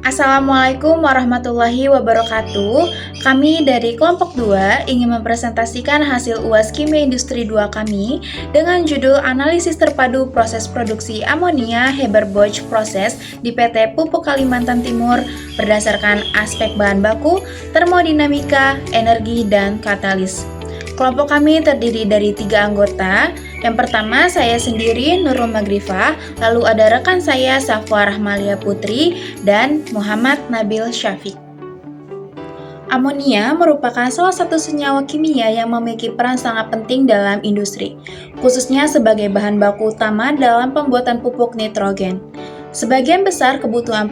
Assalamualaikum warahmatullahi wabarakatuh. Kami dari kelompok 2 ingin mempresentasikan hasil UAS Kimia Industri 2 kami dengan judul Analisis Terpadu Proses Produksi Amonia Haber-Bosch Proses di PT Pupuk Kalimantan Timur berdasarkan aspek bahan baku, termodinamika, energi, dan katalis. Kelompok kami terdiri dari 3 anggota. Yang pertama, saya sendiri Nurul Magrifah, lalu ada rekan saya Safwa Rahmalia Putri dan Muhammad Nabil Syafiq. Amonia merupakan salah satu senyawa kimia yang memiliki peran sangat penting dalam industri, khususnya sebagai bahan baku utama dalam pembuatan pupuk nitrogen. Sebagian besar kebutuhan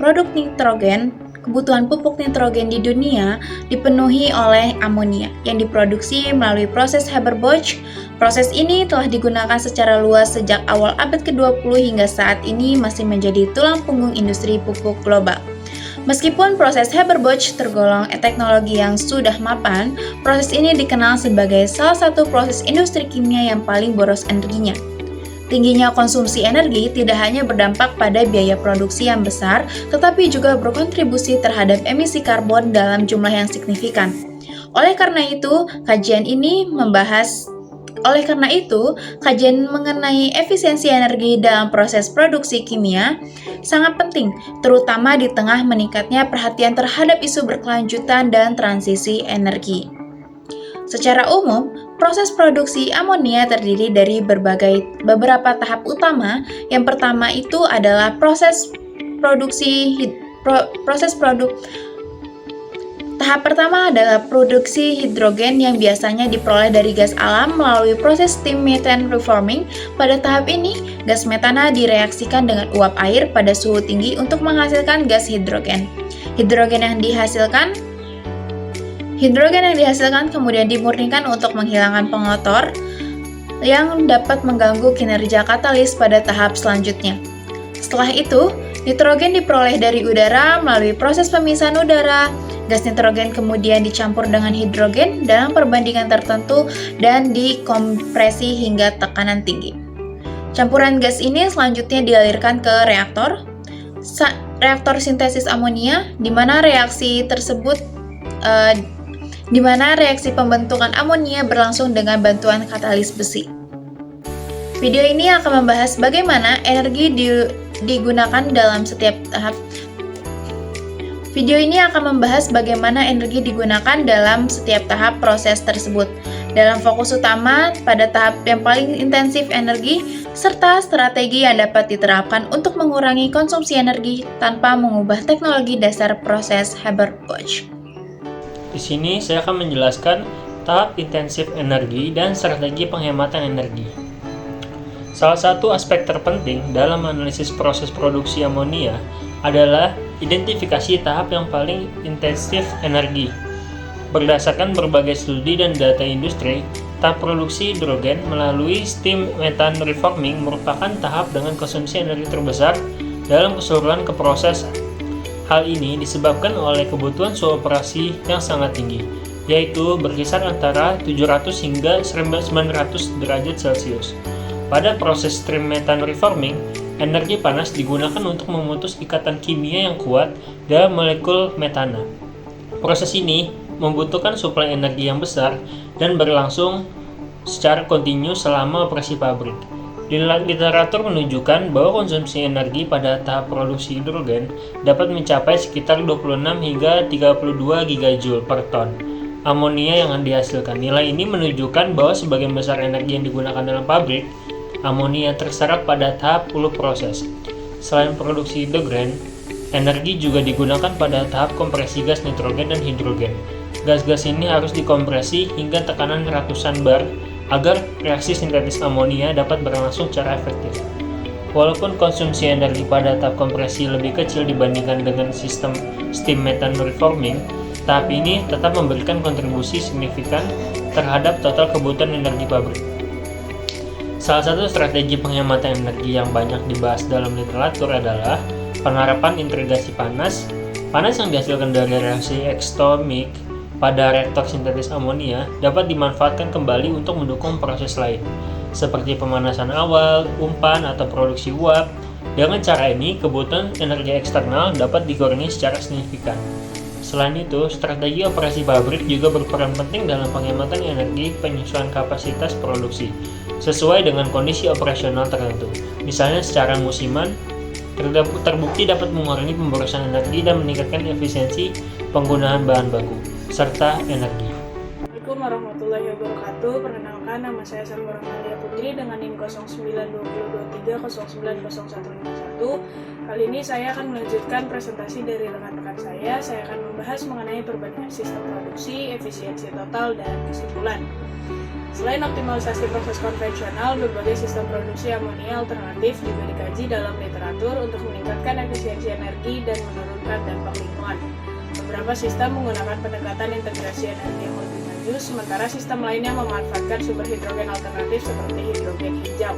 pupuk nitrogen di dunia dipenuhi oleh amonia yang diproduksi melalui proses Haber-Bosch. Proses ini telah digunakan secara luas sejak awal abad ke-20 hingga saat ini masih menjadi tulang punggung industri pupuk global. Meskipun proses Haber-Bosch tergolong teknologi yang sudah mapan, proses ini dikenal sebagai salah satu proses industri kimia yang paling boros energinya. Tingginya konsumsi energi tidak hanya berdampak pada biaya produksi yang besar, tetapi juga berkontribusi terhadap emisi karbon dalam jumlah yang signifikan. Oleh karena itu, kajian mengenai efisiensi energi dalam proses produksi kimia sangat penting, terutama di tengah meningkatnya perhatian terhadap isu berkelanjutan dan transisi energi. Secara umum, proses produksi amonia terdiri dari beberapa tahap utama. Yang pertama itu adalah Tahap pertama adalah produksi hidrogen yang biasanya diperoleh dari gas alam melalui proses steam methane reforming. Pada tahap ini, gas metana direaksikan dengan uap air pada suhu tinggi untuk menghasilkan gas hidrogen. Hidrogen yang dihasilkan kemudian dimurnikan untuk menghilangkan pengotor yang dapat mengganggu kinerja katalis pada tahap selanjutnya. Setelah itu, nitrogen diperoleh dari udara melalui proses pemisahan udara. Gas nitrogen kemudian dicampur dengan hidrogen dalam perbandingan tertentu dan dikompresi hingga tekanan tinggi. Campuran gas ini selanjutnya dialirkan ke reaktor sintesis amonia, di mana reaksi pembentukan amonia berlangsung dengan bantuan katalis besi. Video ini akan membahas bagaimana energi digunakan dalam setiap tahap proses tersebut. Dalam fokus utama pada tahap yang paling intensif energi, serta strategi yang dapat diterapkan untuk mengurangi konsumsi energi tanpa mengubah teknologi dasar proses Haber-Bosch. Di sini saya akan menjelaskan tahap intensif energi dan strategi penghematan energi. Salah satu aspek terpenting dalam analisis proses produksi amonia adalah identifikasi tahap yang paling intensif energi. Berdasarkan berbagai studi dan data industri, tahap produksi hidrogen melalui steam methane reforming merupakan tahap dengan konsumsi energi terbesar dalam keseluruhan keprosesan. Hal ini disebabkan oleh kebutuhan suhu operasi yang sangat tinggi, yaitu berkisar antara 700 hingga 900 derajat Celcius. Pada proses steam methane reforming, energi panas digunakan untuk memutus ikatan kimia yang kuat dalam molekul metana. Proses ini membutuhkan suplai energi yang besar dan berlangsung secara kontinu selama operasi pabrik. Literatur menunjukkan bahwa konsumsi energi pada tahap produksi hidrogen dapat mencapai sekitar 26 hingga 32 gigajoule per ton amonia yang dihasilkan. Nilai ini menunjukkan bahwa sebagian besar energi yang digunakan dalam pabrik amonia terserap pada tahap hulu proses. Selain produksi hidrogen, energi juga digunakan pada tahap kompresi gas nitrogen dan hidrogen. Gas-gas ini harus dikompresi hingga tekanan ratusan bar agar reaksi sintetis amonia dapat berlangsung secara efektif. Walaupun konsumsi energi pada tahap kompresi lebih kecil dibandingkan dengan sistem steam methane reforming, tahap ini tetap memberikan kontribusi signifikan terhadap total kebutuhan energi pabrik. Salah satu strategi penghematan energi yang banyak dibahas dalam literatur adalah penerapan integrasi panas. Panas yang dihasilkan dari reaksi ekstotermik pada reaktor sintetis amonia dapat dimanfaatkan kembali untuk mendukung proses lain, seperti pemanasan awal, umpan, atau produksi uap. Dengan cara ini, kebutuhan energi eksternal dapat dikurangi secara signifikan. Selain itu, strategi operasi pabrik juga berperan penting dalam penghematan energi penyesuaian kapasitas produksi sesuai dengan kondisi operasional tertentu. Misalnya secara musiman, terbukti dapat mengurangi pemborosan energi dan meningkatkan efisiensi penggunaan bahan baku serta energi. Assalamualaikum warahmatullahi wabarakatuh. Perkenalkan, nama saya Sambora Malia Putri dengan NIM 092023090151. Kali ini saya akan melanjutkan presentasi dari rekan-rekan saya. Saya akan membahas mengenai perbandingan sistem produksi, efisiensi total, dan kesimpulan. Selain optimalisasi proses konvensional, berbagai sistem produksi amonia alternatif juga dikaji dalam literatur untuk meningkatkan efisiensi energi dan menurunkan dampak lingkungan. Beberapa sistem menggunakan pendekatan integrasi energi yang lebih maju, sementara sistem lainnya memanfaatkan sumber hidrogen alternatif seperti hidrogen hijau.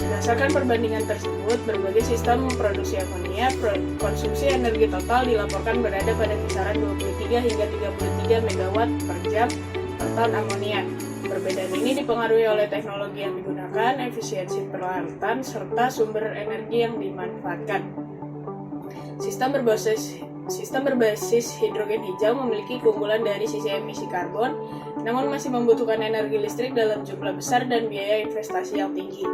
Berdasarkan perbandingan tersebut, berbagai sistem produksi amonia, konsumsi energi total dilaporkan berada pada kisaran 23 hingga 33 MW per jam per ton amonia. Perbedaan ini dipengaruhi oleh teknologi yang digunakan, efisiensi peralatan, serta sumber energi yang dimanfaatkan. Sistem berbasis hidrogen hijau memiliki keunggulan dari sisi emisi karbon, namun masih membutuhkan energi listrik dalam jumlah besar dan biaya investasi yang tinggi.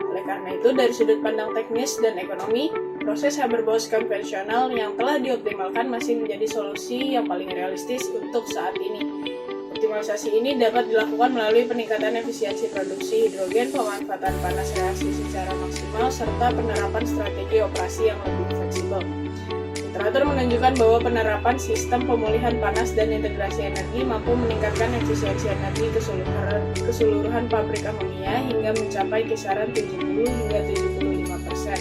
Oleh karena itu, dari sudut pandang teknis dan ekonomi, proses Haber-Bosch konvensional yang telah dioptimalkan masih menjadi solusi yang paling realistis untuk saat ini. Optimalisasi ini dapat dilakukan melalui peningkatan efisiensi produksi hidrogen, pemanfaatan panas reaksi secara maksimal, serta penerapan strategi operasi yang lebih fleksibel. Literatur menunjukkan bahwa penerapan sistem pemulihan panas dan integrasi energi mampu meningkatkan efisiensi energi keseluruhan pabrik amonia hingga mencapai kisaran 70 hingga 75%.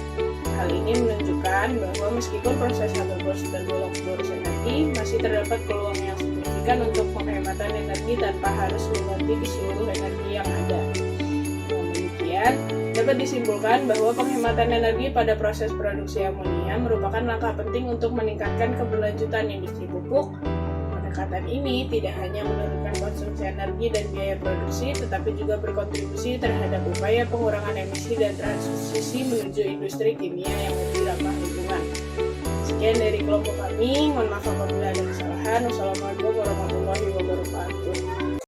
Hal ini menunjukkan bahwa meskipun proses Haber-Bosch tergolong boros energi, masih terdapat peluang yang signifikan untuk penghematan energi tanpa harus mengganti seluruh energi yang ada. Demikian, dapat disimpulkan bahwa penghematan energi pada proses produksi amonia merupakan langkah penting untuk meningkatkan keberlanjutan industri pupuk. Pendekatan ini tidak hanya menurunkan konsumsi energi dan biaya produksi, tetapi juga berkontribusi terhadap upaya pengurangan emisi dan transisi menuju industri kimia yang lebih ramah lingkungan. Sekian dari kelompok kami, mohon maaf apabila ada kesalahan. Wassalamualaikum warahmatullahi wabarakatuh.